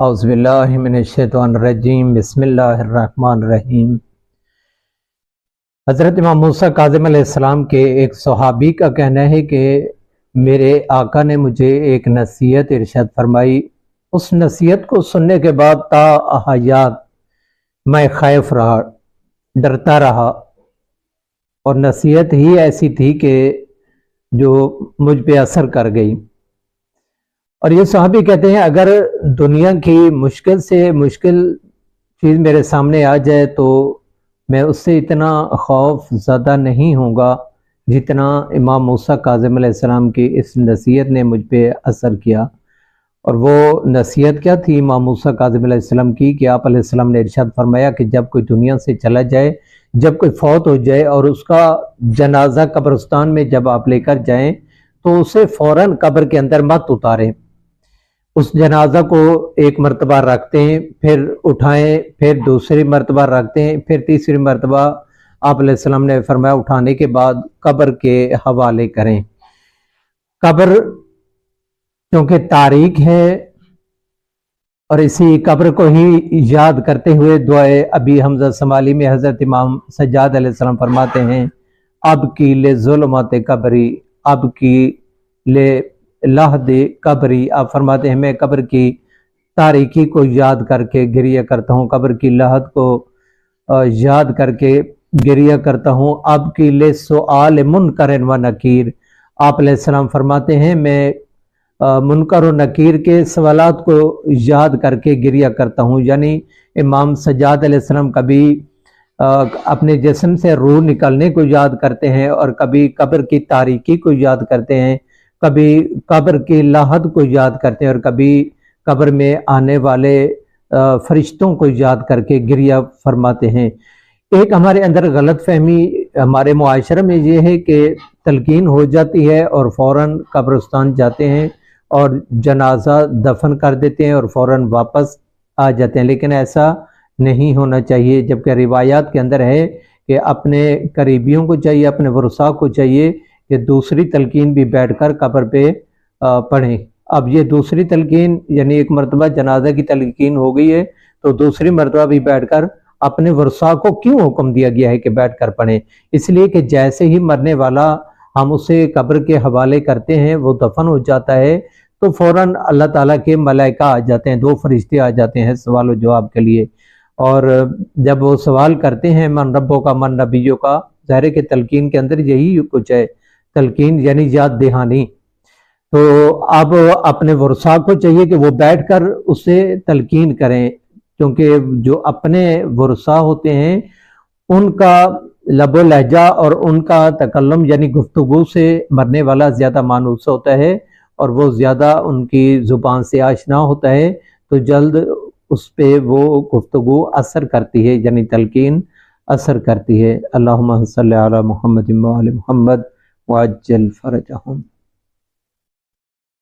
اعوذ باللہ من الشیطان الرجیم بسم اللہ الرحمن الرحیم۔ حضرت امام موسیٰ کاظم علیہ السلام کے ایک صحابی کا کہنا ہے کہ میرے آقا نے مجھے ایک نصیحت ارشاد فرمائی۔ اس نصیحت کو سننے کے بعد تا حیات میں خائف رہا، ڈرتا رہا، اور نصیحت ہی ایسی تھی کہ جو مجھ پہ اثر کر گئی۔ اور یہ صحابی کہتے ہیں اگر دنیا کی مشکل سے مشکل چیز میرے سامنے آ جائے تو میں اس سے اتنا خوف زدہ نہیں ہوں گا جتنا امام موسیٰ کاظم علیہ السلام کی اس نصیحت نے مجھ پہ اثر کیا۔ اور وہ نصیحت کیا تھی امام موسیٰ کاظم علیہ السلام کی کہ آپ علیہ السلام نے ارشاد فرمایا کہ جب کوئی دنیا سے چلا جائے، جب کوئی فوت ہو جائے اور اس کا جنازہ قبرستان میں جب آپ لے کر جائیں تو اسے فوراً قبر کے اندر مت اتاریں، اس جنازہ کو ایک مرتبہ رکھتے ہیں، پھر اٹھائیں، پھر دوسری مرتبہ رکھتے ہیں، پھر تیسری مرتبہ آپ علیہ السلام نے فرمایا اٹھانے کے بعد قبر کے حوالے کریں۔ قبر کیونکہ تاریک ہے، اور اسی قبر کو ہی یاد کرتے ہوئے دعائے ابی حمزہ سمالی میں حضرت امام سجاد علیہ السلام فرماتے ہیں اب کی لے ظلمات قبری، اب کی لے لحد قبری۔ آپ فرماتے ہیں میں قبر کی تاریکی کو یاد کر کے گریہ کرتا ہوں، قبر کی لحد کو یاد کر کے گریہ کرتا ہوں۔ اب کی لے سؤال منکر و نکیر، آپ علیہ السلام فرماتے ہیں میں منکر و نکیر کے سوالات کو یاد کر کے گریہ کرتا ہوں۔ یعنی امام سجاد علیہ السلام کبھی اپنے جسم سے روح نکلنے کو یاد کرتے ہیں، اور کبھی قبر کی تاریکی کو یاد کرتے ہیں، کبھی قبر کی لحد کو یاد کرتے ہیں، اور کبھی قبر میں آنے والے فرشتوں کو یاد کر کے گریہ فرماتے ہیں۔ ایک ہمارے اندر غلط فہمی ہمارے معاشرے میں یہ ہے کہ تلقین ہو جاتی ہے اور فوراً قبرستان جاتے ہیں اور جنازہ دفن کر دیتے ہیں اور فوراً واپس آ جاتے ہیں، لیکن ایسا نہیں ہونا چاہیے۔ جبکہ روایات کے اندر ہے کہ اپنے قریبیوں کو چاہیے، اپنے ورثاء کو چاہیے کہ دوسری تلقین بھی بیٹھ کر قبر پہ پڑھیں۔ اب یہ دوسری تلقین یعنی ایک مرتبہ جنازہ کی تلقین ہو گئی ہے تو دوسری مرتبہ بھی بیٹھ کر اپنے ورثاء کو کیوں حکم دیا گیا ہے کہ بیٹھ کر پڑھیں؟ اس لیے کہ جیسے ہی مرنے والا ہم اسے قبر کے حوالے کرتے ہیں، وہ دفن ہو جاتا ہے تو فوراً اللہ تعالیٰ کے ملائکہ آ جاتے ہیں، دو فرشتے آ جاتے ہیں سوال و جواب کے لیے، اور جب وہ سوال کرتے ہیں من ربوں کا من نبیوں کا، ظاہر ہے کہ تلقین کے اندر یہی کچھ ہے، تلقین یعنی یاد دہانی۔ تو اب اپنے ورثاء کو چاہیے کہ وہ بیٹھ کر اسے تلقین کریں، کیونکہ جو اپنے ورثاء ہوتے ہیں ان کا لب و لہجہ اور ان کا تکلم یعنی گفتگو سے مرنے والا زیادہ مانوس ہوتا ہے، اور وہ زیادہ ان کی زبان سے آشنا ہوتا ہے، تو جلد اس پہ وہ گفتگو اثر کرتی ہے، یعنی تلقین اثر کرتی ہے۔ اللہم صلی علی محمد و آل محمد وعجل فرجہم۔